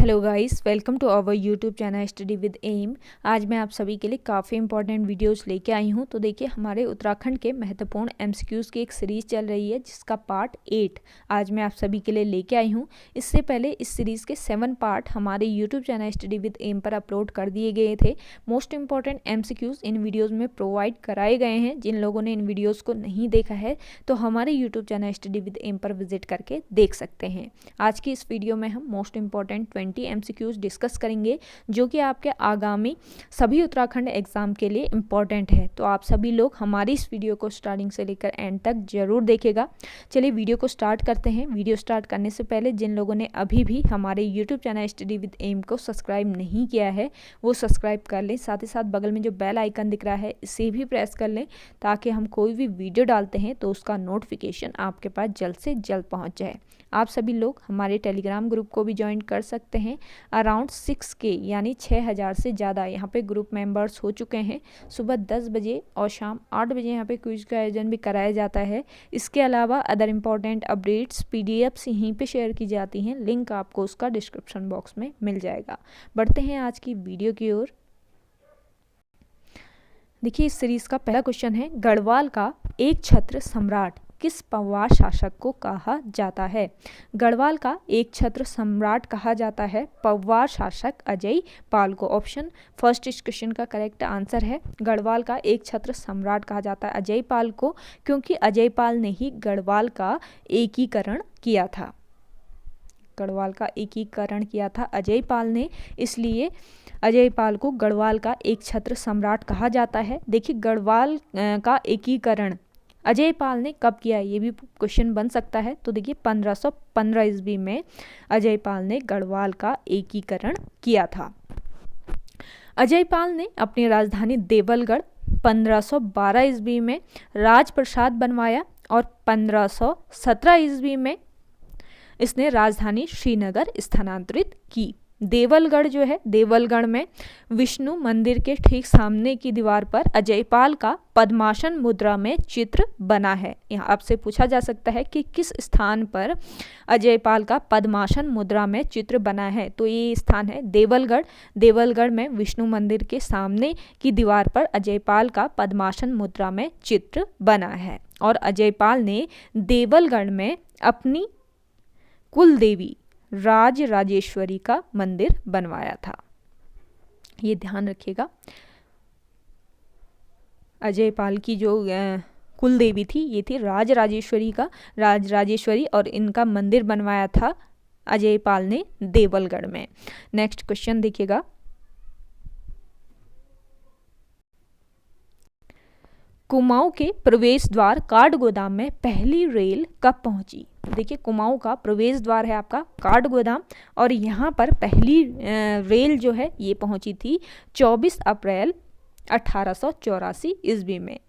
Hello guys, welcome to our YouTube channel study with M. आज मैं आप सभी के लिए काफ़ी इंपॉर्टेंट वीडियोस लेके आई हूँ। तो देखिए, हमारे उत्तराखंड के महत्वपूर्ण एमसीक्यूज़ की एक सीरीज़ चल रही है जिसका पार्ट 8 आज मैं आप सभी के लिए लेके आई हूँ। इससे पहले इस सीरीज़ के 7 पार्ट हमारे YouTube channel study with M पर अपलोड कर दिए गए थे। मोस्ट इंपॉर्टेंट एमसीक्यूज़ इन वीडियोज़ में प्रोवाइड कराए गए हैं। जिन लोगों ने इन वीडियोज़ को नहीं देखा है तो हमारे YouTube channel study with M पर विजिट करके देख सकते हैं। आज की इस वीडियो में हम मोस्ट इंपॉर्टेंट 20 एमसीक्यूज डिस्कस करेंगे जो कि आपके आगामी सभी उत्तराखंड एग्जाम के लिए इम्पॉर्टेंट है। तो आप सभी लोग हमारी इस वीडियो को स्टार्टिंग से लेकर एंड तक जरूर देखेगा। चलिए वीडियो को स्टार्ट करते हैं। वीडियो स्टार्ट करने से पहले जिन लोगों ने अभी भी हमारे YouTube channel study with M को सब्सक्राइब नहीं किया है वो सब्सक्राइब कर लें। साथ ही साथ बगल में जो बेल आइकन दिख रहा है इसे भी प्रेस कर लें ताकि हम कोई भी वीडियो डालते हैं तो उसका नोटिफिकेशन आपके पास जल्द से जल्द पहुंच जाए। आप सभी लोग हमारे टेलीग्राम ग्रुप को भी ज्वाइन कर सकते हैं। अराउंड 6K यानी 6000 से ज़्यादा यहाँ पे ग्रुप मेंबर्स हो चुके हैं। सुबह 10 बजे और शाम 8 बजे यहाँ पे क्विज का आयोजन भी कराया जाता है। इसके अलावा अदर इम्पॉर्टेंट अपडेट्स PDFs यहीं पे शेयर की जाती हैं। लिंक आपको उसका डिस्क्रिप्शन बॉक्स में मिल जाएगा। बढ़ते हैं आज की वीडियो की ओर। देखिए, इस सीरीज का पहला क्वेश्चन है, गढ़वाल का एक छत्र सम्राट किस पवार शासक को कहा जाता है? गढ़वाल का एक छत्र सम्राट कहा जाता है पवार शासक अजय पाल को। ऑप्शन फर्स्ट इस क्वेश्चन का करेक्ट आंसर है। गढ़वाल का एक छत्र सम्राट कहा जाता है अजय पाल को, क्योंकि अजय पाल ने ही गढ़वाल का एकीकरण किया था। गढ़वाल का एकीकरण किया था अजय पाल ने, इसलिए अजय पाल को गढ़वाल का एक छत्र सम्राट कहा जाता है। देखिए, गढ़वाल का एकीकरण अजय पाल ने कब किया, ये भी क्वेश्चन बन सकता है। तो देखिए, 1515 ईस्वी में अजय पाल ने गढ़वाल का एकीकरण किया था। अजय पाल ने अपनी राजधानी देवलगढ़ 1512 ईस्वी में राजप्रसाद बनवाया और 1517 ईस्वी में इसने राजधानी श्रीनगर स्थानांतरित की। देवलगढ़ जो है, देवलगढ़ में विष्णु मंदिर के ठीक सामने की दीवार पर अजयपाल का पद्मासन मुद्रा में चित्र बना है। यहाँ आपसे पूछा जा सकता है कि किस स्थान पर अजयपाल का पद्मासन मुद्रा में चित्र बना है, तो ये स्थान है देवलगढ़। देवलगढ़ में विष्णु मंदिर के सामने की दीवार पर अजयपाल का पद्मासन मुद्रा में चित्र बना है। और अजयपाल ने देवलगढ़ में अपनी कुल देवी राज राजेश्वरी का मंदिर बनवाया था। ये ध्यान रखिएगा, अजयपाल की जो कुल देवी थी ये थी राज राजेश्वरी और इनका मंदिर बनवाया था अजयपाल ने देवलगढ़ में। नेक्स्ट क्वेश्चन देखिएगा, कुमाऊं के प्रवेश द्वार काठगोदाम में पहली रेल कब पहुंची? देखिए, कुमाऊं का प्रवेश द्वार है आपका काठगोदाम और यहाँ पर पहली रेल जो है ये पहुंची थी 24 अप्रैल 1884 ईस्वी में।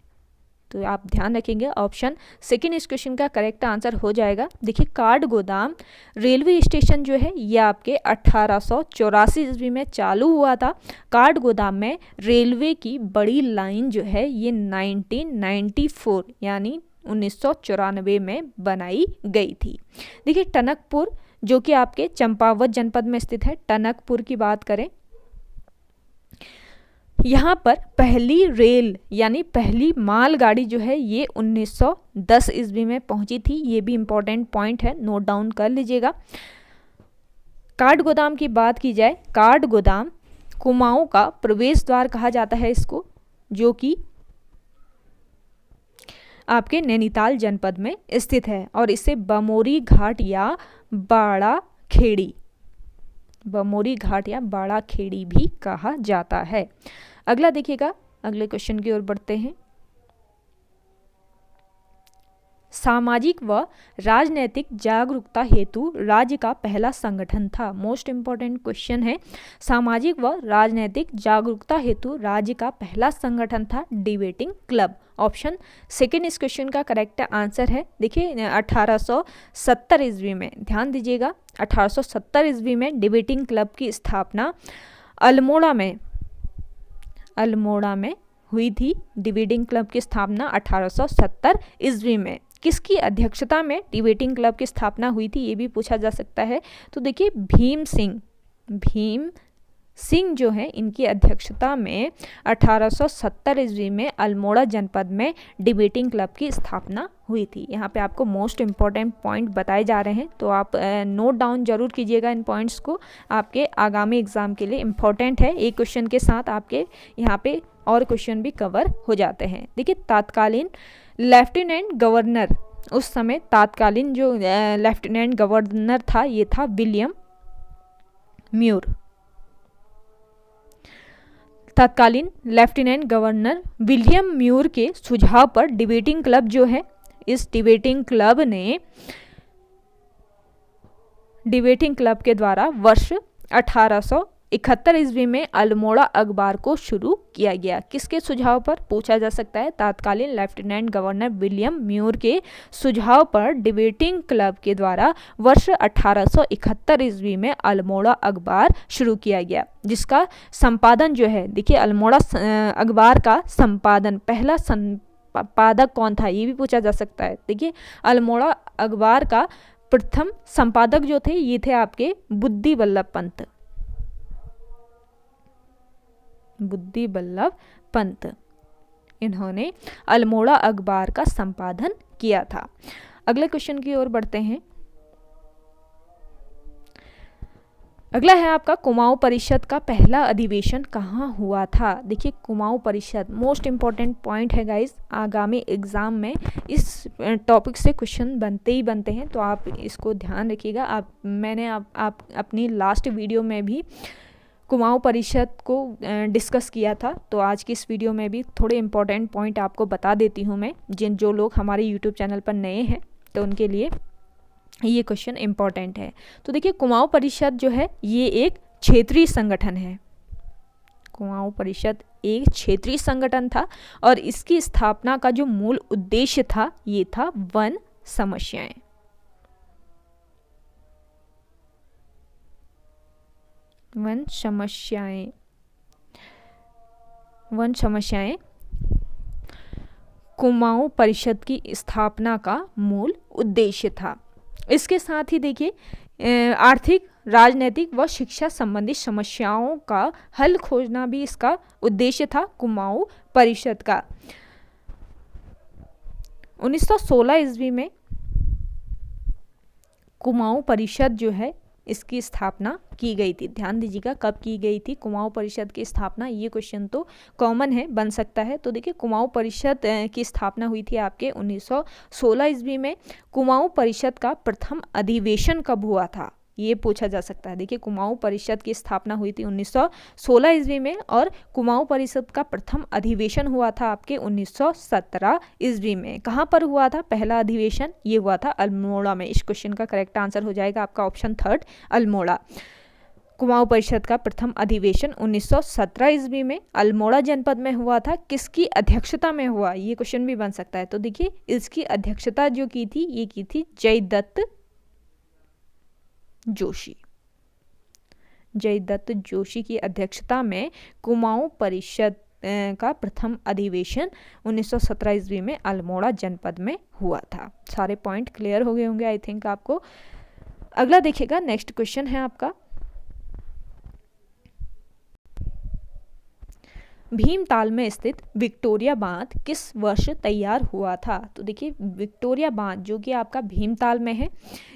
तो आप ध्यान रखेंगे, ऑप्शन सेकेंड इस क्वेश्चन का करेक्ट आंसर हो जाएगा। देखिए, काठगोदाम रेलवे स्टेशन जो है ये आपके 1884 ईस्वी में चालू हुआ था। काठगोदाम में रेलवे की बड़ी लाइन जो है ये 1994 यानी 1994 में बनाई गई थी। देखिए, टनकपुर जो कि आपके चंपावत जनपद में स्थित है, टनकपुर की बात करें, यहाँ पर पहली रेल यानी पहली मालगाड़ी जो है ये 1910 ईस्वी में पहुंची थी। ये भी इम्पोर्टेंट पॉइंट है, नोट डाउन कर लीजिएगा। काठगोदाम की बात की जाए, काठगोदाम कुमाऊं का प्रवेश द्वार कहा जाता है इसको, जो कि आपके नैनीताल जनपद में स्थित है और इसे बमोरी घाट या बाड़ा खेड़ी भी कहा जाता है। अगला देखिएगा, अगले क्वेश्चन की ओर बढ़ते हैं। सामाजिक व राजनैतिक जागरूकता हेतु राज्य का पहला संगठन था। मोस्ट इंपॉर्टेंट क्वेश्चन है, सामाजिक व राजनैतिक जागरूकता हेतु राज्य का पहला संगठन था डिबेटिंग क्लब। ऑप्शन सेकेंड इस क्वेश्चन का करेक्ट आंसर है। देखिए, 1870 ईस्वी में, ध्यान दीजिएगा, 1870 ईस्वी में डिबेटिंग क्लब की स्थापना अल्मोड़ा में हुई थी। डिबेटिंग क्लब की स्थापना 1870 ईस्वी में किसकी अध्यक्षता में डिबेटिंग क्लब की स्थापना हुई थी, ये भी पूछा जा सकता है। तो देखिए, भीम सिंह भीम सिंह जो है इनकी अध्यक्षता में 1870 ईस्वी में अल्मोड़ा जनपद में डिबेटिंग क्लब की स्थापना हुई थी। यहाँ पे आपको मोस्ट इम्पॉर्टेंट पॉइंट बताए जा रहे हैं, तो आप नोट डाउन जरूर कीजिएगा इन पॉइंट्स को, आपके आगामी एग्जाम के लिए इम्पॉर्टेंट है। एक क्वेश्चन के साथ आपके यहाँ पे और क्वेश्चन भी कवर हो जाते हैं। देखिए, तत्कालीन लेफ्टिनेंट गवर्नर, उस समय तत्कालीन जो लेफ्टिनेंट गवर्नर था ये था विलियम म्यूर। तत्कालीन लेफ्टिनेंट गवर्नर विलियम म्यूर के सुझाव पर डिबेटिंग क्लब जो है, इस डिबेटिंग क्लब के द्वारा वर्ष 1871 ईस्वी में अल्मोड़ा अखबार को शुरू किया गया। किसके सुझाव पर पूछा जा सकता है? तत्कालीन लेफ्टिनेंट गवर्नर विलियम म्यूर के सुझाव पर डिबेटिंग क्लब के द्वारा वर्ष 1871 ईस्वी में अल्मोड़ा अखबार शुरू किया गया, जिसका संपादन जो है, देखिए अल्मोड़ा अखबार का संपादन, पहला संपादक कौन था ये भी पूछा जा सकता है। देखिए, अल्मोड़ा अखबार का प्रथम संपादक जो थे ये थे आपके बुद्धि वल्लभ पंत। इन्होंने अल्मोड़ा अखबार का संपादन किया था। अगले क्वेश्चन की ओर बढ़ते हैं। अगला है आपका कुमाऊं परिषद का पहला अधिवेशन कहाँ हुआ था। देखिए, कुमाऊं परिषद मोस्ट इम्पॉर्टेंट पॉइंट है गाइस, आगामी एग्जाम में इस टॉपिक से क्वेश्चन बनते ही बनते हैं, तो आप इसको ध्यान रखिएगा। मैंने अपनी लास्ट वीडियो में भी कुमाऊं परिषद को डिस्कस किया था, तो आज की इस वीडियो में भी थोड़े इम्पोर्टेंट पॉइंट आपको बता देती हूँ मैं, जो लोग हमारे यूट्यूब चैनल पर नए हैं तो उनके लिए ये क्वेश्चन इम्पोर्टेंट है। तो देखिए, कुमाऊं परिषद जो है ये एक क्षेत्रीय संगठन है। कुमाऊं परिषद एक क्षेत्रीय संगठन था और इसकी स्थापना का जो मूल उद्देश्य था ये था वन समस्याएं। कुमाऊं परिषद की स्थापना का मूल उद्देश्य था। इसके साथ ही देखिए, आर्थिक, राजनीतिक व शिक्षा संबंधी समस्याओं का हल खोजना भी इसका उद्देश्य था कुमाऊं परिषद का। 1916 ईस्वी में कुमाऊं परिषद जो है इसकी स्थापना की गई थी। ध्यान दीजिएगा, कब की गई थी कुमाऊं परिषद की स्थापना, ये क्वेश्चन तो कॉमन है, बन सकता है। तो देखिए, कुमाऊं परिषद की स्थापना हुई थी आपके 1916 ईस्वी में। कुमाऊं परिषद का प्रथम अधिवेशन कब हुआ था ये पूछा जा सकता है। देखिए, कुमाऊं परिषद की स्थापना हुई थी 1916 ईस्वी में और कुमाऊं परिषद का प्रथम अधिवेशन हुआ था आपके 1917 ईस्वी में। कहाँ पर हुआ था पहला अधिवेशन? ये हुआ था अल्मोड़ा में। इस क्वेश्चन का करेक्ट आंसर हो जाएगा आपका ऑप्शन 3 अल्मोड़ा। कुमाऊं परिषद का प्रथम अधिवेशन 1917 ईस्वी में अल्मोड़ा जनपद में हुआ था। किसकी अध्यक्षता में हुआ ये क्वेश्चन भी बन सकता है। तो देखिए, इसकी अध्यक्षता जो की थी ये की थी जयदत्त जोशी की अध्यक्षता में कुमाऊं परिषद का प्रथम अधिवेशन 1917 ईस्वी में अल्मोड़ा जनपद में हुआ था। सारे पॉइंट क्लियर हो गए होंगे आई थिंक आपको। अगला देखिएगा, नेक्स्ट क्वेश्चन है आपका, भीमताल में स्थित विक्टोरिया बांध किस वर्ष तैयार हुआ था। तो देखिए, विक्टोरिया बांध जो कि आपका भीमताल में है,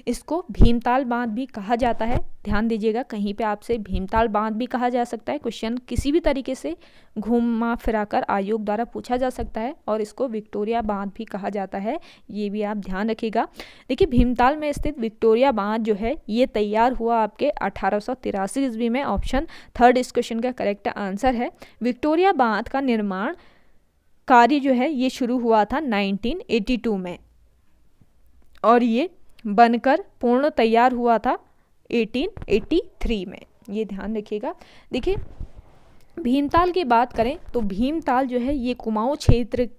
इसको भीमताल बांध भी कहा जाता है। ध्यान दीजिएगा, कहीं पे आपसे भीमताल बांध भी कहा जा सकता है। क्वेश्चन किसी भी तरीके से घुमा फिराकर आयोग द्वारा पूछा जा सकता है और इसको विक्टोरिया बांध भी कहा जाता है, ये भी आप ध्यान रखिएगा। देखिए, भीमताल में स्थित विक्टोरिया बांध जो है ये तैयार हुआ आपके 1883 ईस्वी में। ऑप्शन 3 इस क्वेश्चन का करेक्ट आंसर है। विक्टोरिया बांध का निर्माण कार्य जो है ये शुरू हुआ था 1982 में और ये बनकर पूर्ण तैयार हुआ था 1883 में। ये ध्यान रखिएगा। देखिए, भीमताल की बात करें तो भीमताल जो है ये कुमाऊं क्षेत्र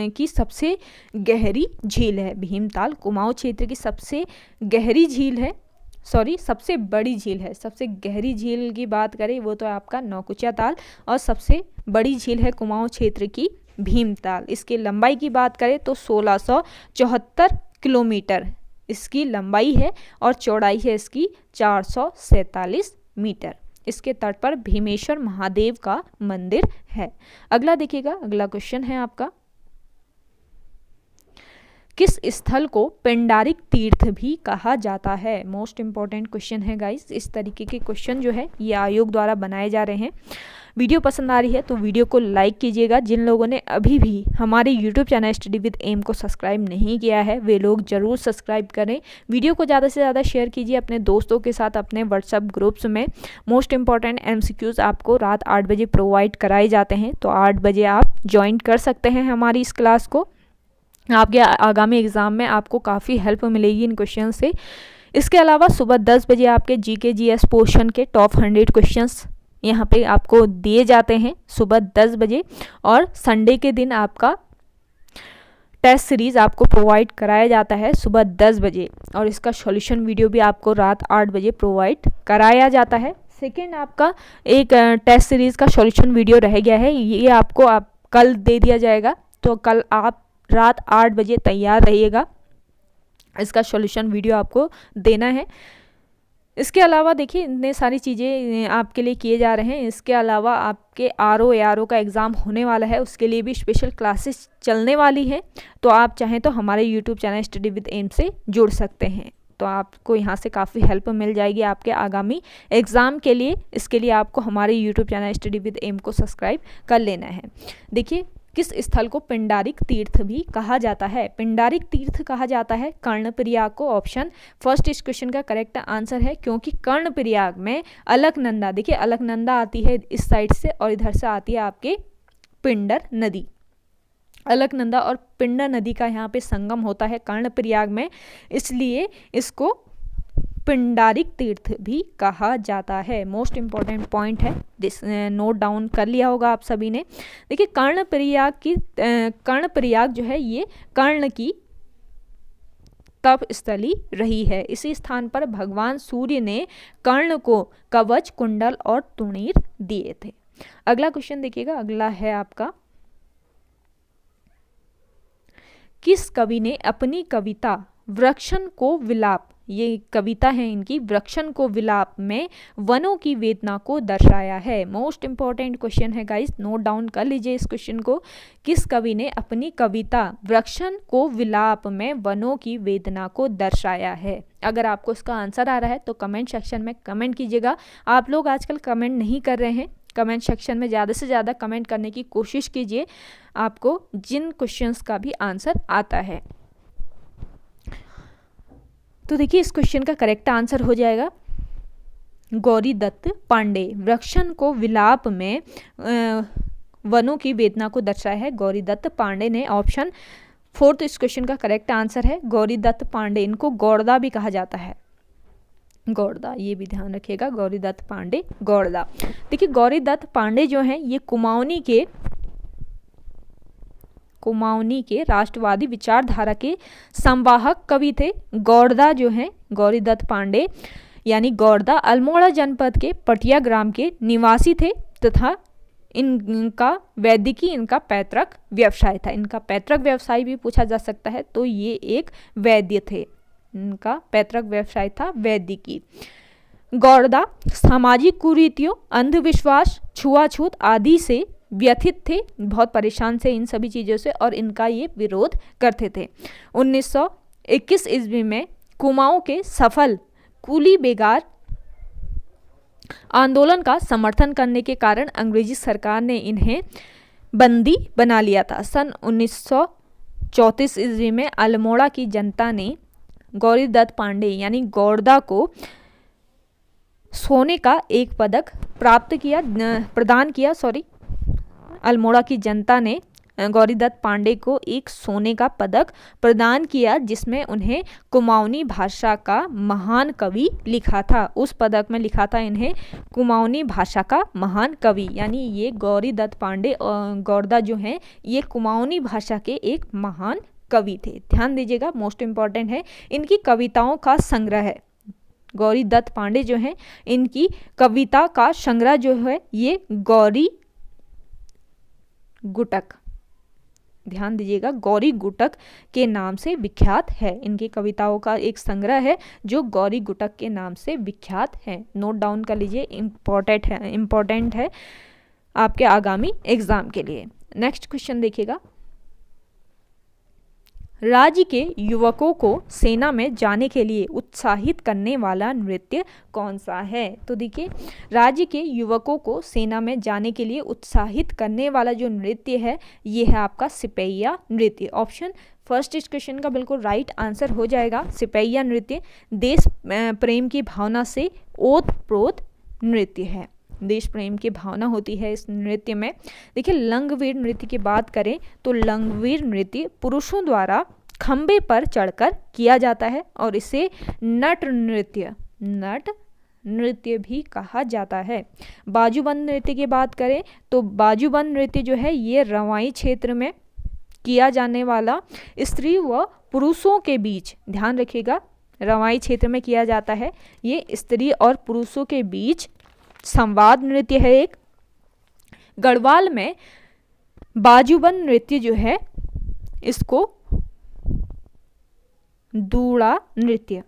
की सबसे गहरी झील है। भीमताल कुमाऊं क्षेत्र की सबसे गहरी झील है, सबसे बड़ी झील है। सबसे गहरी झील की बात करें वो तो आपका नौकुचिया ताल और सबसे बड़ी झील है कुमाऊं क्षेत्र की भीमताल। इसकी लंबाई की बात करें तो 1674 किलोमीटर इसकी लंबाई है और चौड़ाई है इसकी 447 मीटर। इसके तट पर भीमेश्वर महादेव का मंदिर है। अगला देखिएगा, अगला क्वेश्चन है आपका, किस स्थल को पिंडारिक तीर्थ भी कहा जाता है? मोस्ट इंपॉर्टेंट क्वेश्चन है गाइस। इस तरीके के क्वेश्चन जो है ये आयोग द्वारा बनाए जा रहे हैं। वीडियो पसंद आ रही है तो वीडियो को लाइक कीजिएगा। जिन लोगों ने अभी भी हमारे YouTube channel study with M को सब्सक्राइब नहीं किया है वे लोग ज़रूर सब्सक्राइब करें। वीडियो को ज़्यादा से ज़्यादा शेयर कीजिए अपने दोस्तों के साथ, अपने व्हाट्सएप ग्रुप्स में। मोस्ट इंपॉर्टेंट MCQs आपको रात 8 बजे प्रोवाइड कराए जाते हैं, तो 8 बजे आप ज्वाइन कर सकते हैं हमारी इस क्लास को। आपके आगामी एग्ज़ाम में आपको काफ़ी हेल्प मिलेगी इन क्वेश्चन से। इसके अलावा सुबह 10 बजे आपके GK GS पोर्शन के टॉप 100 क्वेश्चंस यहाँ पे आपको दिए जाते हैं सुबह 10 बजे, और संडे के दिन आपका टेस्ट सीरीज़ आपको प्रोवाइड कराया जाता है सुबह 10 बजे, और इसका सॉल्यूशन वीडियो भी आपको रात 8 बजे प्रोवाइड कराया जाता है। सेकेंड, आपका एक टेस्ट सीरीज़ का सॉल्यूशन वीडियो रह गया है, ये आपको कल दे दिया जाएगा, तो कल आप रात 8 बजे तैयार रहिएगा, इसका सॉल्यूशन वीडियो आपको देना है। इसके अलावा देखिए इतने सारी चीज़ें आपके लिए किए जा रहे हैं। इसके अलावा आपके RO ARO का एग्ज़ाम होने वाला है, उसके लिए भी स्पेशल क्लासेस चलने वाली हैं, तो आप चाहें तो हमारे YouTube channel study with M से जुड़ सकते हैं, तो आपको यहाँ से काफ़ी हेल्प मिल जाएगी आपके आगामी एग्ज़ाम के लिए। इसके लिए आपको हमारे YouTube channel study with M को सब्सक्राइब कर लेना है। देखिए, किस स्थल को पिंडारिक तीर्थ भी कहा जाता है? पिंडारिक तीर्थ कहा जाता है कर्णप्रयाग को। ऑप्शन फर्स्ट इस क्वेश्चन का करेक्ट आंसर है, क्योंकि कर्णप्रयाग में अलकनंदा, देखिए अलकनंदा आती है इस साइड से और इधर से आती है आपके पिंडर नदी। अलकनंदा और पिंडर नदी का यहाँ पे संगम होता है कर्णप्रयाग में, इसलिए इसको पिंडारिक तीर्थ भी कहा जाता है। मोस्ट इंपॉर्टेंट पॉइंट है, नोट डाउन कर लिया होगा आप सभी ने। देखिए कर्णप्रयाग जो है ये कर्ण की तप स्थली रही है। इसी स्थान पर भगवान सूर्य ने कर्ण को कवच, कुंडल और तुणीर दिए थे। अगला क्वेश्चन देखिएगा, अगला है आपका, किस कवि ने अपनी कविता वृक्षण को विलाप, ये कविता है इनकी, वृक्षण को विलाप में वनों की वेदना को दर्शाया है? मोस्ट इंपॉर्टेंट क्वेश्चन है गाइस, नोट डाउन कर लीजिए इस क्वेश्चन को। किस कवि ने अपनी कविता वृक्षण को विलाप में वनों की वेदना को दर्शाया है? अगर आपको इसका आंसर आ रहा है तो कमेंट सेक्शन में कमेंट कीजिएगा। आप लोग आजकल कमेंट नहीं कर रहे हैं, कमेंट सेक्शन में ज़्यादा से ज़्यादा कमेंट करने की कोशिश कीजिए, आपको जिन क्वेश्चंस का भी आंसर आता है। तो देखिए इस क्वेश्चन का करेक्ट आंसर हो जाएगा गौरी दत्त पांडे। वृक्षण को विलाप में वनों की वेदना को दर्शाया है गौरी दत्त पांडे ने। ऑप्शन फोर्थ इस क्वेश्चन का करेक्ट आंसर है गौरी दत्त पांडे। इनको गौड़दा भी कहा जाता है, गौड़दा, ये भी ध्यान रखिएगा, गौरी दत्त पांडे गौड़दा। देखिए गौरी दत्त पांडे जो हैं ये कुमाऊनी के राष्ट्रवादी विचारधारा के संवाहक कवि थे। गौड़दा जो हैं, गौरी दत्त पांडे यानी गौड़दा अल्मोड़ा जनपद के पटिया ग्राम के निवासी थे तथा इनका वैदिकी इनका पैतृक व्यवसाय था। इनका पैतृक व्यवसाय भी पूछा जा सकता है, तो ये एक वैद्य थे, इनका पैतृक व्यवसाय था वैदिकी। गौड़दा सामाजिक कुरीतियों, अंधविश्वास, छुआछूत आदि से व्यथित थे, बहुत परेशान थे इन सभी चीज़ों से और इनका ये विरोध करते थे। 1921 ईस्वी में कुमाऊं के सफल कुली बेगार आंदोलन का समर्थन करने के कारण अंग्रेजी सरकार ने इन्हें बंदी बना लिया था। सन 1934 ईस्वी में अल्मोड़ा की जनता ने गौरी दत्त पांडे यानी गौड़दा को सोने का एक पदक प्रदान किया। अल्मोड़ा की जनता ने गौरी दत्त पांडे को एक सोने का पदक प्रदान किया, जिसमें उन्हें कुमाऊनी भाषा का महान कवि लिखा था। उस पदक में लिखा था इन्हें कुमाऊनी भाषा का महान कवि, यानी ये गौरी दत्त पांडे और गौड़दा जो हैं ये कुमाऊनी भाषा के एक महान कवि थे। ध्यान दीजिएगा, मोस्ट इम्पॉर्टेंट है, इनकी कविताओं का संग्रह है। गौरी दत्त पांडे जो हैं इनकी कविता का संग्रह जो है ये गौरी गुटक ध्यान दीजिएगा, गौरी गुटक के नाम से विख्यात है। इनकी कविताओं का एक संग्रह है जो गौरी गुटक के नाम से विख्यात है। नोट डाउन कर लीजिए, इम्पोर्टेंट है आपके आगामी एग्जाम के लिए। नेक्स्ट क्वेश्चन देखिएगा, राज्य के युवकों को सेना में जाने के लिए उत्साहित करने वाला नृत्य कौन सा है? तो देखिए, राज्य के युवकों को सेना में जाने के लिए उत्साहित करने वाला जो नृत्य है ये है आपका सिपहिया नृत्य। ऑप्शन फर्स्ट इस क्वेश्चन का बिल्कुल राइट आंसर हो जाएगा। सिपहिया नृत्य देश प्रेम की भावना से ओतप्रोत नृत्य है। देश प्रेम की भावना होती है इस नृत्य में। देखिए, लंगवीर नृत्य की बात करें तो लंगवीर नृत्य पुरुषों द्वारा खंबे पर चढ़कर किया जाता है और इसे नट नृत्य भी कहा जाता है। बाजूबंद नृत्य की बात करें तो बाजूबंद नृत्य जो है ये रवाई क्षेत्र में किया जाने वाला स्त्री व पुरुषों के बीच, ध्यान रखिएगा, रवाई क्षेत्र में किया जाता है। ये स्त्री और पुरुषों के बीच संवाद नृत्य है एक। गढ़वाल में बाजूबंद नृत्य जो है इसको दूड़ा नृत्य,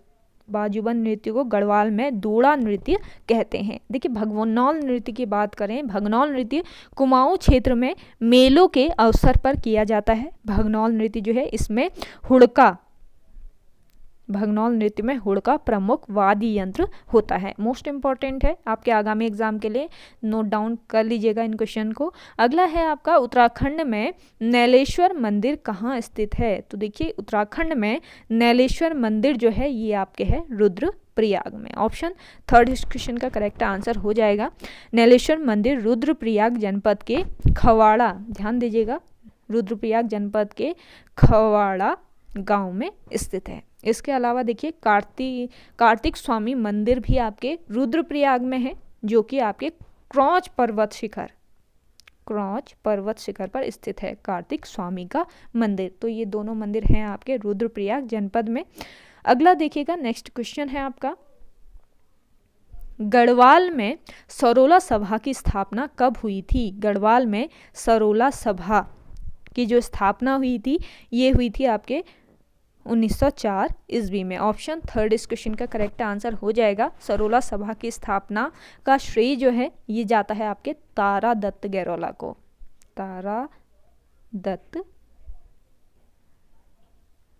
बाजूबंद नृत्य को गढ़वाल में दूड़ा नृत्य कहते हैं। देखिए, भगनौल नृत्य की बात करें, भगनौल नृत्य कुमाऊं क्षेत्र में मेलों के अवसर पर किया जाता है। भगनौल नृत्य जो है इसमें हुड़का, भगनौल नृत्य में हुड़का प्रमुख वाद्य यंत्र होता है। मोस्ट इंपॉर्टेंट है आपके आगामी एग्जाम के लिए, नोट डाउन कर लीजिएगा इन क्वेश्चन को। अगला है आपका, उत्तराखंड में नैलेश्वर मंदिर कहाँ स्थित है? तो देखिए, उत्तराखंड में नैलेश्वर मंदिर जो है ये आपके है रुद्रप्रयाग में। ऑप्शन थर्ड इस क्वेश्चन का करेक्ट आंसर हो जाएगा। नैलेश्वर मंदिर रुद्रप्रयाग जनपद के खवाड़ा, ध्यान दीजिएगा, रुद्रप्रयाग जनपद के खवाड़ा गांव में स्थित है। इसके अलावा देखिए, कार्तिक स्वामी मंदिर भी आपके रुद्रप्रयाग में है, जो कि आपके क्रौच पर्वत शिखर पर स्थित है कार्तिक स्वामी का मंदिर। तो ये दोनों मंदिर हैं आपके रुद्रप्रयाग जनपद में। अगला देखिएगा, नेक्स्ट क्वेश्चन है आपका, गढ़वाल में सरोला सभा की स्थापना कब हुई थी? गढ़वाल में सरोला सभा की जो स्थापना हुई थी ये हुई थी आपके 1904 ईस्वी में। ऑप्शन थर्ड इस क्वेश्चन का करेक्ट आंसर हो जाएगा। सरोला सभा की स्थापना का श्रेय जो है ये जाता है आपके तारा दत्त गैरोला को। तारा दत्त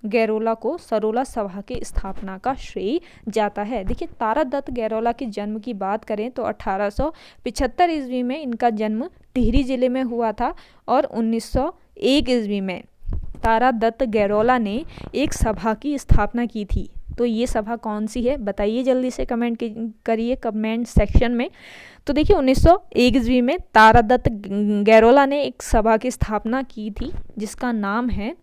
गैरोला को सरोला सभा की स्थापना का श्रेय जाता है। देखिए, तारा दत्त गैरोला के जन्म की बात करें तो 1875 ईस्वी में इनका जन्म टिहरी जिले में हुआ था और 1901 ईस्वी में तारा दत्त गैरोला ने एक सभा की स्थापना की थी। तो ये सभा कौन सी है बताइए, जल्दी से कमेंट करिए कमेंट सेक्शन में। तो देखिए, 1901 ईस्वी में तारा दत्त गैरोला ने एक सभा की स्थापना की थी जिसका नाम है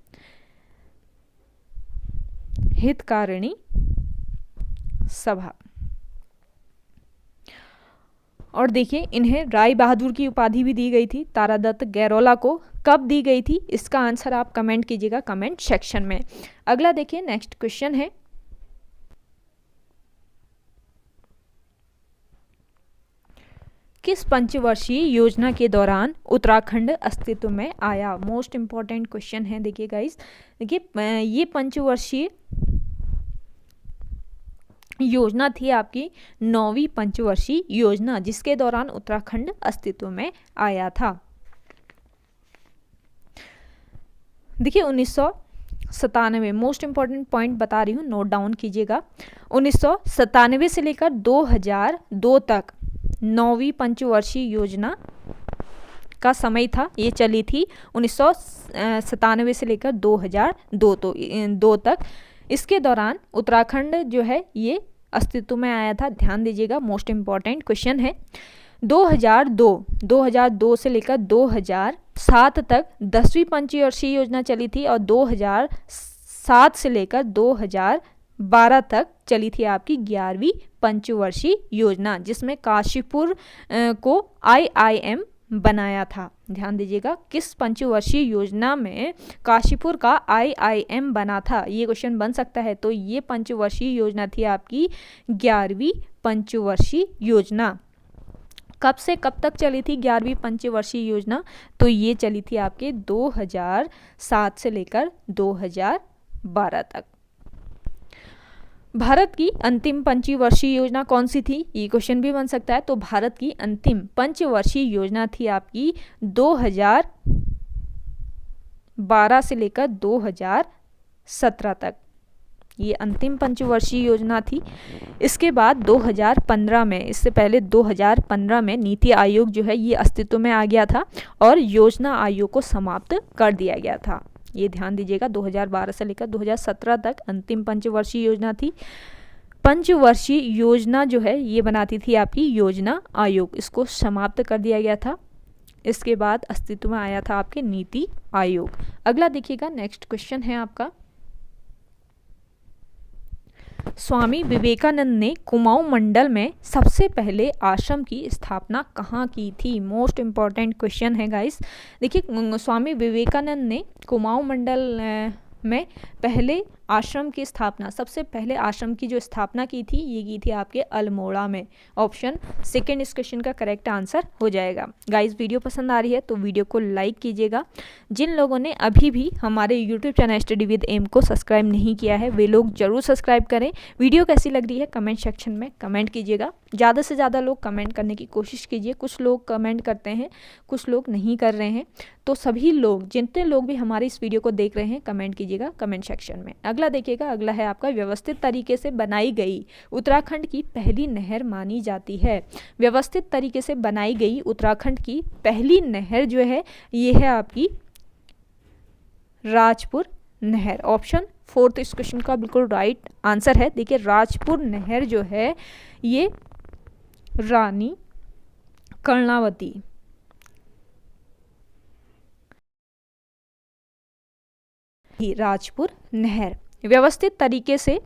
हितकारिणी सभा। और देखिए, इन्हें राय बहादुर की उपाधि भी दी गई थी। तारा दत्त गैरोला को कब दी गई थी इसका आंसर आप कमेंट कीजिएगा कमेंट सेक्शन में। अगला देखिए, नेक्स्ट क्वेश्चन है, किस पंचवर्षीय योजना के दौरान उत्तराखंड अस्तित्व में आया? मोस्ट इंपॉर्टेंट क्वेश्चन है। देखिए गाइस, देखिए ये पंचवर्षीय योजना थी आपकी 9वीं पंचवर्षीय योजना, जिसके दौरान उत्तराखंड अस्तित्व में आया था। देखिए, 1997, मोस्ट इंपॉर्टेंट पॉइंट बता रही हूँ, नोट डाउन कीजिएगा। 1997 से लेकर 2002 तक 9वीं पंचवर्षीय योजना का समय था, ये चली थी 1997 से लेकर 2002 तक। इसके दौरान उत्तराखंड जो है ये अस्तित्व में आया था। ध्यान दीजिएगा, मोस्ट इंपॉर्टेंट क्वेश्चन है। 2002 से लेकर 2007 तक 10वीं पंचवर्षीय योजना चली थी और 2007 से लेकर 2012 तक चली थी आपकी 11वीं पंचवर्षीय योजना, जिसमें काशीपुर को IIM बनाया था। ध्यान दीजिएगा, किस पंचवर्षीय योजना में काशीपुर का IIM बना था, ये क्वेश्चन बन सकता है। तो ये पंचवर्षीय योजना थी आपकी 11वीं पंचवर्षीय योजना। कब से कब तक चली थी 11वीं पंचवर्षीय योजना? तो ये चली थी आपके 2007 से लेकर 2012 तक। भारत की अंतिम पंचवर्षीय योजना कौन सी थी? ये क्वेश्चन भी बन सकता है। तो भारत की अंतिम पंचवर्षीय योजना थी आपकी 2012 से लेकर 2017 तक, ये अंतिम पंचवर्षीय योजना थी। इसके बाद 2015 में, इससे पहले 2015 में नीति आयोग जो है ये अस्तित्व में आ गया था और योजना आयोग को समाप्त कर दिया गया था। ये ध्यान दीजिएगा, 2012 से लेकर 2017 तक अंतिम पंचवर्षीय योजना थी। पंचवर्षीय योजना जो है ये बनाती थी आपकी योजना आयोग, इसको समाप्त कर दिया गया था। इसके बाद अस्तित्व में आया था आपके नीति आयोग। अगला देखिएगा, नेक्स्ट क्वेश्चन है आपका, स्वामी विवेकानंद ने कुमाऊं मंडल में सबसे पहले आश्रम की स्थापना कहाँ की थी? मोस्ट इम्पॉर्टेंट क्वेश्चन है गाइस। देखिए, स्वामी विवेकानंद ने कुमाऊं मंडल में पहले आश्रम की स्थापना, सबसे पहले आश्रम की जो स्थापना की थी ये की थी आपके अल्मोड़ा में। ऑप्शन सेकंड इस क्वेश्चन का करेक्ट आंसर हो जाएगा। गाइस, वीडियो पसंद आ रही है तो वीडियो को लाइक कीजिएगा। जिन लोगों ने अभी भी हमारे YouTube channel study with M को सब्सक्राइब नहीं किया है वे लोग जरूर सब्सक्राइब करें। वीडियो कैसी लग रही है कमेंट सेक्शन में कमेंट कीजिएगा। ज़्यादा से ज़्यादा लोग कमेंट करने की कोशिश कीजिए। कुछ लोग कमेंट करते हैं, कुछ लोग नहीं कर रहे हैं, तो सभी लोग, जितने लोग भी हमारे इस वीडियो को देख रहे हैं, कमेंट कीजिएगा कमेंट सेक्शन में। अगला देखिएगा, अगला है आपका, व्यवस्थित तरीके से बनाई गई उत्तराखंड की पहली नहर मानी जाती है। व्यवस्थित तरीके से बनाई गई उत्तराखंड की पहली नहर जो है ये है आपकी राजपुर नहर। ऑप्शन फोर्थ इस क्वेश्चन का बिल्कुल राइट आंसर है। देखिए, राजपुर नहर जो है ये रानी कर्णावती राजपुर नहर व्यवस्थित तरीके से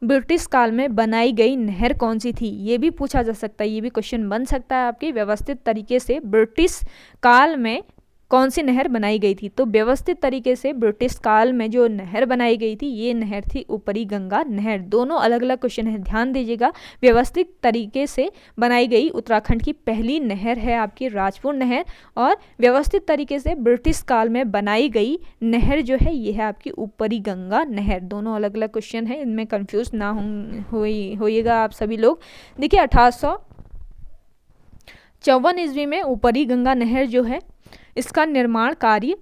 ब्रिटिश काल में बनाई गई नहर कौन सी थी? ये भी पूछा जा सकता है, ये भी क्वेश्चन बन सकता है आपके। व्यवस्थित तरीके से ब्रिटिश काल में कौन सी नहर बनाई गई थी? तो व्यवस्थित तरीके से ब्रिटिश काल में जो नहर बनाई गई थी ये नहर थी ऊपरी गंगा नहर। दोनों अलग अलग क्वेश्चन है, ध्यान दीजिएगा। व्यवस्थित तरीके से बनाई गई उत्तराखंड की पहली नहर है आपकी राजपुर नहर, और व्यवस्थित तरीके से ब्रिटिश काल में बनाई गई नहर जो है ये है आपकी ऊपरी गंगा नहर। दोनों अलग अलग क्वेश्चन है, इनमें कंफ्यूज ना होइएगा आप सभी लोग। देखिए, 1854 ईस्वी में ऊपरी गंगा नहर जो है इसका निर्माण कार्य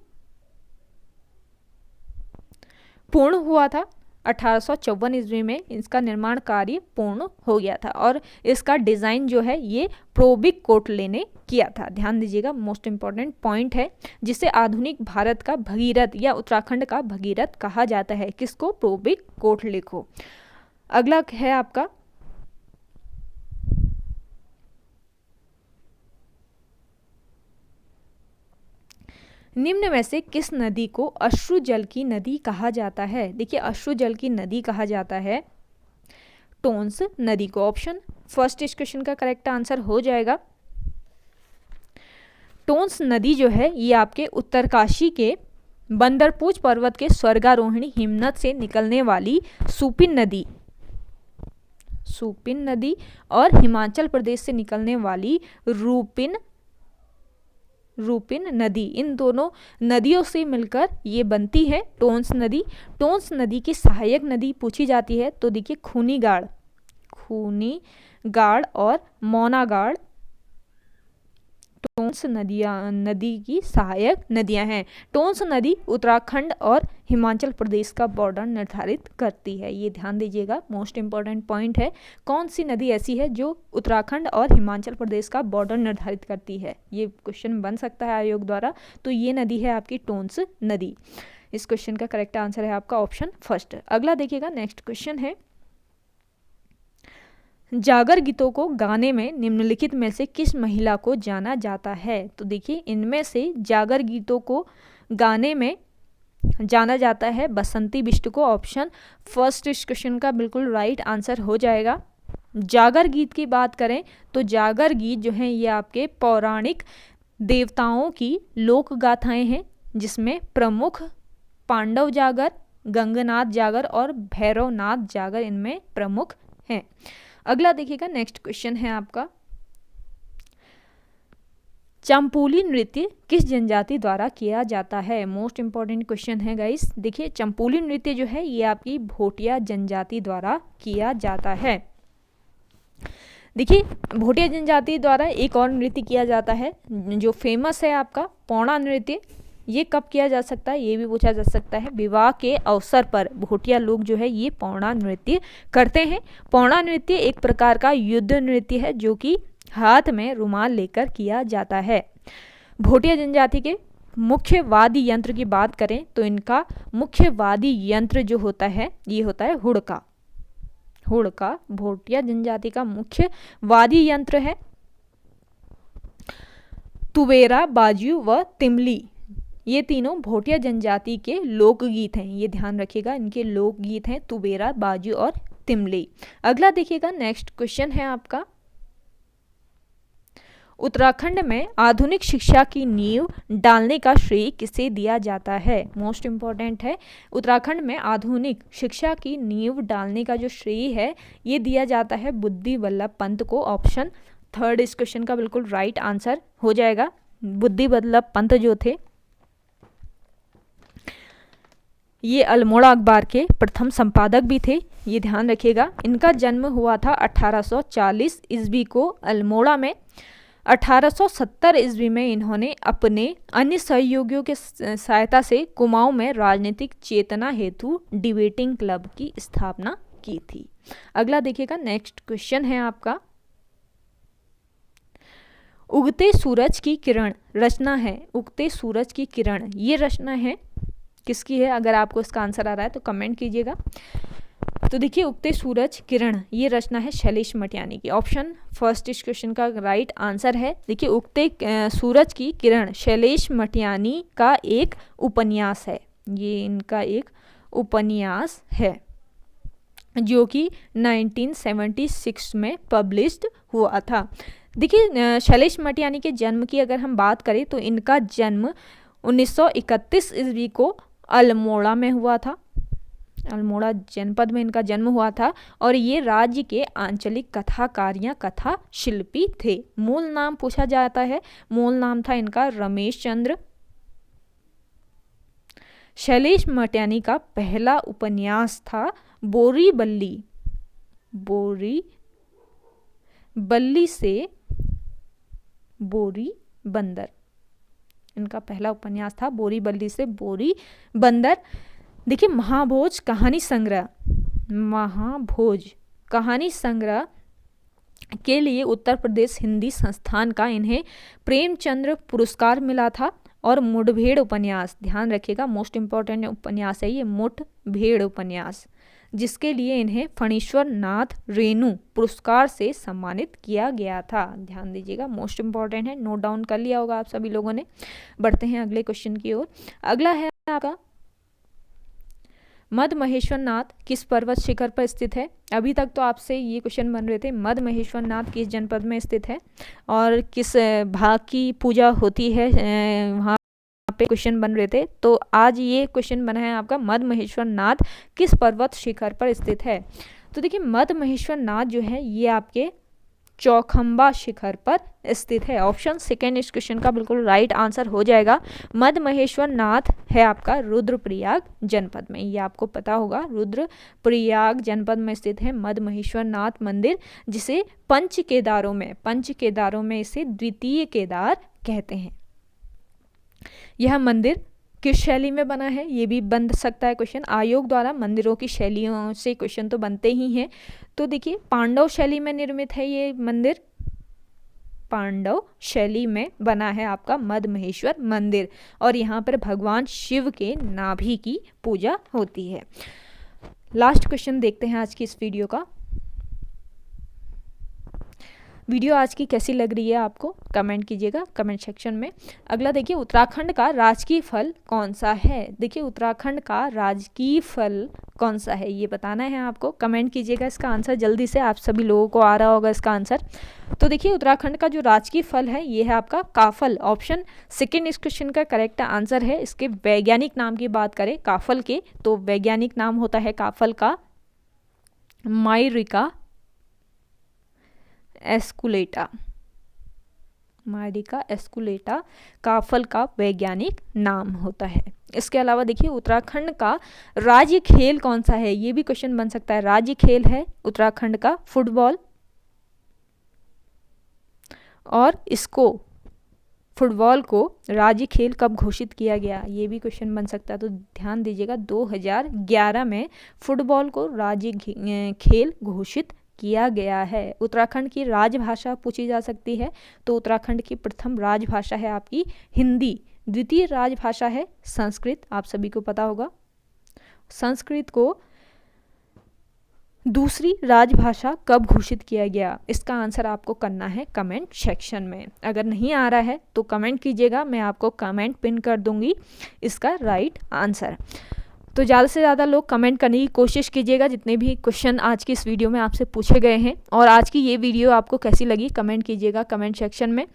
पूर्ण हुआ था। 1854 ईस्वी में इसका निर्माण कार्य पूर्ण हो गया था और इसका डिज़ाइन जो है ये प्रोबिक कोटले ने किया था। ध्यान दीजिएगा, मोस्ट इंपॉर्टेंट पॉइंट है, जिसे आधुनिक भारत का भगीरथ या उत्तराखंड का भगीरथ कहा जाता है। किसको? प्रोबिक कोटले को। अगला है आपका, निम्न में से किस नदी को अश्रु जल की नदी कहा जाता है? देखिए, अश्रु जल की नदी कहा जाता है टोंस नदी को। ऑप्शन फर्स्ट इस क्वेश्चन का करेक्ट आंसर हो जाएगा। टोंस नदी जो है ये आपके उत्तरकाशी के बंदरपूछ पर्वत के स्वर्गारोहिणी हिमनद से निकलने वाली सुपिन नदी और हिमाचल प्रदेश से निकलने वाली रूपिन नदी, इन दोनों नदियों से मिलकर ये बनती है टोंस नदी। टोंस नदी की सहायक नदी पूछी जाती है तो देखिए खूनी गाड़ और मौनागाड़ टोंस नदी की सहायक नदियां हैं। टोंस नदी उत्तराखंड और हिमाचल प्रदेश का बॉर्डर निर्धारित करती है। ये ध्यान दीजिएगा, मोस्ट इंपॉर्टेंट पॉइंट है। कौन सी नदी ऐसी है जो उत्तराखंड और हिमाचल प्रदेश का बॉर्डर निर्धारित करती है? ये क्वेश्चन बन सकता है आयोग द्वारा। तो ये नदी है आपकी टोंस नदी। इस क्वेश्चन का करेक्ट आंसर है आपका ऑप्शन फर्स्ट। अगला देखिएगा, नेक्स्ट क्वेश्चन है, जागर गीतों को गाने में निम्नलिखित में से किस महिला को जाना जाता है? तो देखिए, इनमें से जागर गीतों को गाने में जाना जाता है बसंती बिष्ट को। ऑप्शन फर्स्ट इस क्वेश्चन का बिल्कुल राइट आंसर हो जाएगा। जागर गीत की बात करें तो जागर गीत जो हैं ये आपके पौराणिक देवताओं की लोक गाथाएं हैं, जिसमें प्रमुख पांडव जागर, गंगनाथ जागर और भैरवनाथ जागर इनमें प्रमुख हैं। अगला देखिएगा, नेक्स्ट क्वेश्चन है आपका, चंपूली नृत्य किस जनजाति द्वारा किया जाता है? मोस्ट इंपॉर्टेंट क्वेश्चन है गाइस। देखिए चंपूली नृत्य जो है ये आपकी भोटिया जनजाति द्वारा किया जाता है। देखिए भोटिया जनजाति द्वारा एक और नृत्य किया जाता है जो फेमस है आपका पौड़ा नृत्य। ये कब किया जा सकता है ये भी पूछा जा सकता है। विवाह के अवसर पर भोटिया लोग जो है ये पौड़ा नृत्य करते हैं। पौड़ा नृत्य एक प्रकार का युद्ध नृत्य है जो कि हाथ में रुमाल लेकर किया जाता है। भोटिया जनजाति के मुख्य वाद्य यंत्र की बात करें तो इनका मुख्य वाद्य यंत्र जो होता है ये होता है हुड़का। हुड़का भोटिया जनजाति का मुख्य वाद्य यंत्र है। तुबेरा, बाजू व तिमली ये तीनों भोटिया जनजाति के लोकगीत हैं। ये ध्यान रखिएगा इनके लोकगीत हैं तुबेरा, बाजू और तिमली। अगला देखिएगा नेक्स्ट क्वेश्चन है आपका, उत्तराखंड में आधुनिक शिक्षा की नींव डालने का श्रेय किसे दिया जाता है? मोस्ट इंपॉर्टेंट है। उत्तराखंड में आधुनिक शिक्षा की नींव डालने का जो श्रेय है ये दिया जाता है बुद्धि वल्लभ पंत को। ऑप्शन थर्ड इस क्वेश्चन का बिल्कुल राइट आंसर हो जाएगा। बुद्धि वल्लभ पंत जो थे ये अल्मोड़ा अखबार के प्रथम संपादक भी थे। ये ध्यान रखिएगा। इनका जन्म हुआ था 1840 ईस्वी को अल्मोड़ा में। 1870 ईस्वी में इन्होंने अपने अन्य सहयोगियों के सहायता से कुमाऊं में राजनीतिक चेतना हेतु डिबेटिंग क्लब की स्थापना की थी। अगला देखिएगा नेक्स्ट क्वेश्चन है आपका, उगते सूरज की किरण रचना है। उगते सूरज की किरण ये रचना है किसकी है? अगर आपको इसका आंसर आ रहा है तो कमेंट कीजिएगा। तो देखिए उगते सूरज किरण ये रचना है शैलेश मटियानी की। ऑप्शन फर्स्ट इस क्वेश्चन का राइट आंसर है। देखिए उगते सूरज की किरण शैलेश मटियानी का एक उपन्यास है। ये इनका एक उपन्यास है जो कि 1976 में पब्लिश्ड हुआ था। देखिए शैलेश मटियानी के जन्म की अगर हम बात करें तो इनका जन्म 1931 ईस्वी को अल्मोड़ा में हुआ था। अल्मोड़ा जनपद में इनका जन्म हुआ था और ये राज्य के आंचलिक कथाकार या कथा शिल्पी थे। मूल नाम पूछा जाता है, मूल नाम था इनका रमेश चंद्र। शैलेश मटियानी का पहला उपन्यास था बोरी बल्ली। बोरी बल्ली से बोरी बंदर। इनका पहला उपन्यास था बोरी बल्ली से बोरी बंदर। देखिए महाभोज कहानी संग्रह, महाभोज कहानी संग्रह के लिए उत्तर प्रदेश हिंदी संस्थान का इन्हें प्रेमचंद्र पुरस्कार मिला था। और मुठभेड़ उपन्यास ध्यान रखिएगा मोस्ट इंपॉर्टेंट उपन्यास है ये मुठभेड़ उपन्यास, जिसके लिए इन्हें फणीश्वर नाथ रेणु पुरस्कार से सम्मानित किया गया था। ध्यान दीजिएगा मोस्ट इंपॉर्टेंट है, नोट डाउन कर लिया होगा आप सभी लोगों ने। बढ़ते हैं अगले क्वेश्चन की ओर। अगला है आपका, मद महेश्वर नाथ किस पर्वत शिखर पर स्थित है? अभी तक तो आपसे ये क्वेश्चन बन रहे थे मद महेश्वर नाथ किस जनपद में स्थित है और किस भाग की पूजा होती है, वहाँ पे क्वेश्चन बन रहे थे। तो आज ये क्वेश्चन बना है आपका, मद महेश्वर नाथ किस पर्वत शिखर पर स्थित है? तो देखिए मद महेश्वर नाथ जो है ये आपके चौखंबा शिखर पर स्थित है। ऑप्शन सेकेंड इस क्वेश्चन का बिल्कुल राइट आंसर हो जाएगा। मद महेश्वर नाथ है आपका रुद्रप्रयाग जनपद में। ये आपको पता होगा रुद्रप्रयाग जनपद में स्थित है मद महेश्वर नाथ मंदिर, जिसे पंच केदारों में इसे द्वितीय केदार कहते हैं। यह मंदिर किस शैली में बना है ये भी बन सकता है क्वेश्चन। आयोग द्वारा मंदिरों की शैलियों से क्वेश्चन तो बनते ही हैं। तो देखिए पांडव शैली में निर्मित है ये मंदिर, पांडव शैली में बना है आपका मद महेश्वर मंदिर और यहाँ पर भगवान शिव के नाभि की पूजा होती है। लास्ट क्वेश्चन देखते हैं आज की इस वीडियो का। वीडियो आज की कैसी लग रही है आपको कमेंट कीजिएगा कमेंट सेक्शन में। अगला देखिए उत्तराखंड का राजकीय फल कौन सा है? देखिए उत्तराखंड का राजकीय फल कौन सा है ये बताना है आपको, कमेंट कीजिएगा इसका आंसर जल्दी से, आप सभी लोगों को आ रहा होगा इसका आंसर। तो देखिए उत्तराखंड का जो राजकीय फल है ये है आपका काफल। ऑप्शन सेकेंड इस क्वेश्चन का करेक्ट आंसर है। इसके वैज्ञानिक नाम की बात करें काफल के तो वैज्ञानिक नाम होता है काफल का माइरिका एस्कुलेटा। मायरिका एस्कुलेटा काफल का वैज्ञानिक नाम होता है। इसके अलावा देखिए उत्तराखंड का राज्य खेल कौन सा है, ये भी क्वेश्चन बन सकता है। राज्य खेल है उत्तराखंड का फुटबॉल, और इसको फुटबॉल को राज्य खेल कब घोषित किया गया, ये भी क्वेश्चन बन सकता है। तो ध्यान दीजिएगा 2011 में फुटबॉल को राज्य खेल घोषित किया गया है। उत्तराखंड की राजभाषा पूछी जा सकती है, तो उत्तराखंड की प्रथम राजभाषा है आपकी हिंदी। द्वितीय राजभाषा है संस्कृत, आप सभी को पता होगा। संस्कृत को दूसरी राजभाषा कब घोषित किया गया, इसका आंसर आपको करना है कमेंट सेक्शन में। अगर नहीं आ रहा है तो कमेंट कीजिएगा, मैं आपको कमेंट पिन कर दूंगी इसका राइट आंसर। तो ज़्यादा से ज़्यादा लोग कमेंट करने की कोशिश कीजिएगा, जितने भी क्वेश्चन आज की इस वीडियो में आपसे पूछे गए हैं। और आज की ये वीडियो आपको कैसी लगी कमेंट कीजिएगा कमेंट सेक्शन में।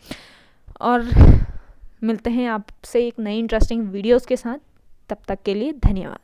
और मिलते हैं आपसे एक नई इंटरेस्टिंग वीडियोज़ के साथ, तब तक के लिए धन्यवाद।